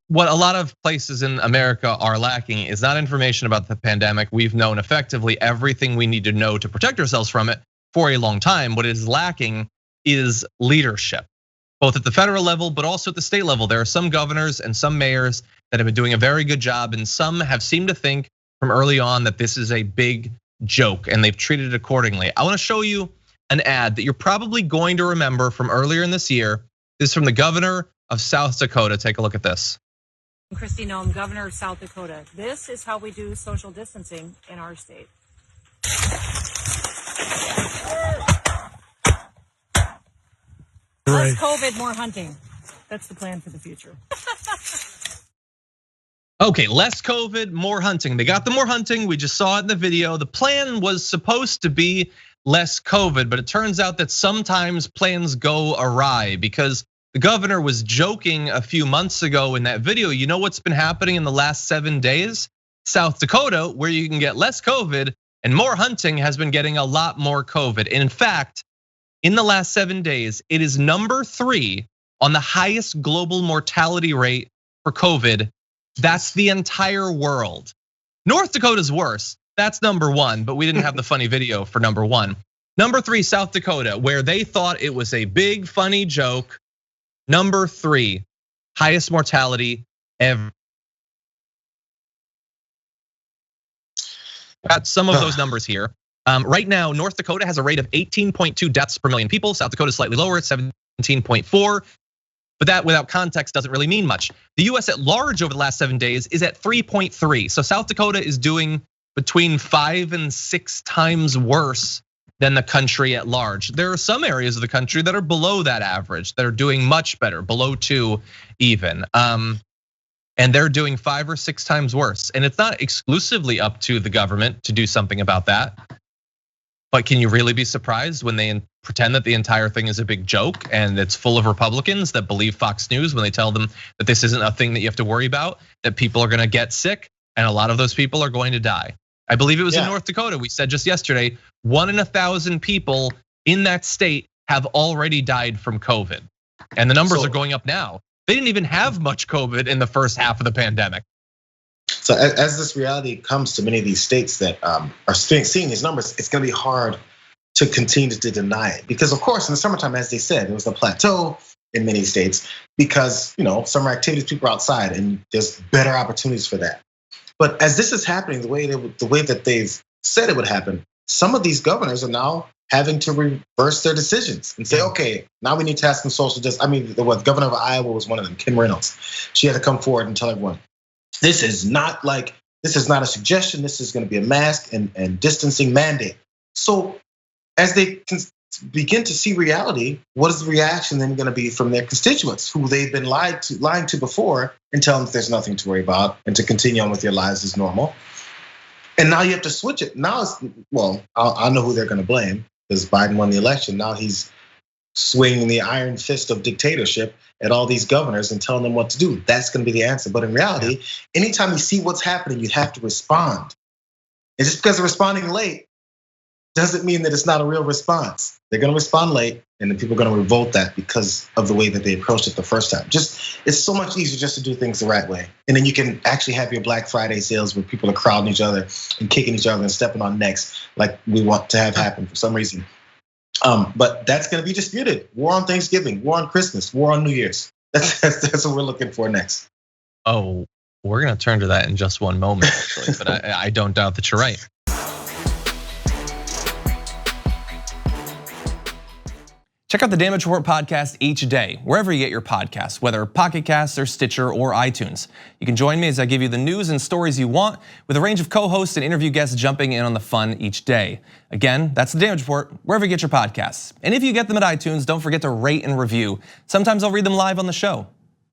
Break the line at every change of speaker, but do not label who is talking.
what a lot of places in America are lacking is not information about the pandemic. We've known effectively everything we need to know to protect ourselves from it for a long time. What is lacking is leadership, both at the federal level, but also at the state level. There are some governors and some mayors that have been doing a very good job, and some have seemed to think from early on that this is a big joke and they've treated it accordingly. I wanna show you an ad that you're probably going to remember from earlier in this year. This is from the governor of South Dakota. Take a look at this.
Kristi Noem, governor of South Dakota. This is how we do social distancing in our state. Less COVID, more hunting. That's the plan for the future.
Okay, less COVID, more hunting. They got the more hunting. We just saw it in the video. The plan was supposed to be less COVID, but it turns out that sometimes plans go awry because the governor was joking a few months ago in that video. You know what's been happening in the last 7 days? South Dakota, where you can get less COVID and more hunting, has been getting a lot more COVID. And in fact, in the last 7 days, it is number 3 on the highest global mortality rate for COVID. That's the entire world. North Dakota's worse. That's number 1, but we didn't have the funny video for number 1. Number 3, South Dakota, where they thought it was a big funny joke. Number 3, highest mortality ever. Got some of those numbers here. Right now, North Dakota has a rate of 18.2 deaths per million people. South Dakota is slightly lower at 17.4. But that without context doesn't really mean much. The US at large over the last 7 days is at 3.3. So South Dakota is doing between 5 and 6 times worse than the country at large. There are some areas of the country that are below that average, that are doing much better, below 2 even. And they're doing 5 or 6 times worse. And it's not exclusively up to the government to do something about that. But can you really be surprised when they pretend that the entire thing is a big joke and it's full of Republicans that believe Fox News when they tell them that this isn't a thing that you have to worry about, that people are gonna get sick and a lot of those people are going to die? I believe it was in North Dakota. We said just yesterday, 1 in 1,000 people in that state have already died from COVID. And the numbers are going up now. They didn't even have much COVID in the first half of the pandemic.
So as this reality comes to many of these states that are seeing these numbers, it's gonna be hard to continue to deny it. Because of course, in the summertime, as they said, there was a plateau in many states because summer activities, people are outside and there's better opportunities for that. But as this is happening, the way that they've said it would happen, some of these governors are now having to reverse their decisions and say, okay, now we need to have some social justice. I mean, the governor of Iowa was one of them, Kim Reynolds. She had to come forward and tell everyone, this is not a suggestion. This is going to be a mask and distancing mandate. So as they begin to see reality, what is the reaction then going to be from their constituents who they've been lying to before and tell them that there's nothing to worry about and to continue on with their lives as normal? And now you have to switch it. Now I know who they're going to blame because Biden won the election. Now he's swinging the iron fist of dictatorship at all these governors and telling them what to do. That's going to be the answer. But in reality, anytime you see what's happening, you have to respond. And just because they're responding late doesn't mean that it's not a real response. They're going to respond late, and then people are going to revolt that because of the way that they approached it the first time. It's so much easier just to do things the right way. And then you can actually have your Black Friday sales where people are crowding each other and kicking each other and stepping on necks like we want to have happen for some reason. But that's going to be disputed. War on Thanksgiving, war on Christmas, war on New Year's. That's what we're looking for next.
Oh, we're going to turn to that in just one moment, actually. But I don't doubt that you're right. Check out the Damage Report podcast each day, wherever you get your podcasts, whether Pocket Casts or Stitcher or iTunes. You can join me as I give you the news and stories you want with a range of co-hosts and interview guests jumping in on the fun each day. Again, that's the Damage Report, wherever you get your podcasts. And if you get them at iTunes, don't forget to rate and review. Sometimes I'll read them live on the show.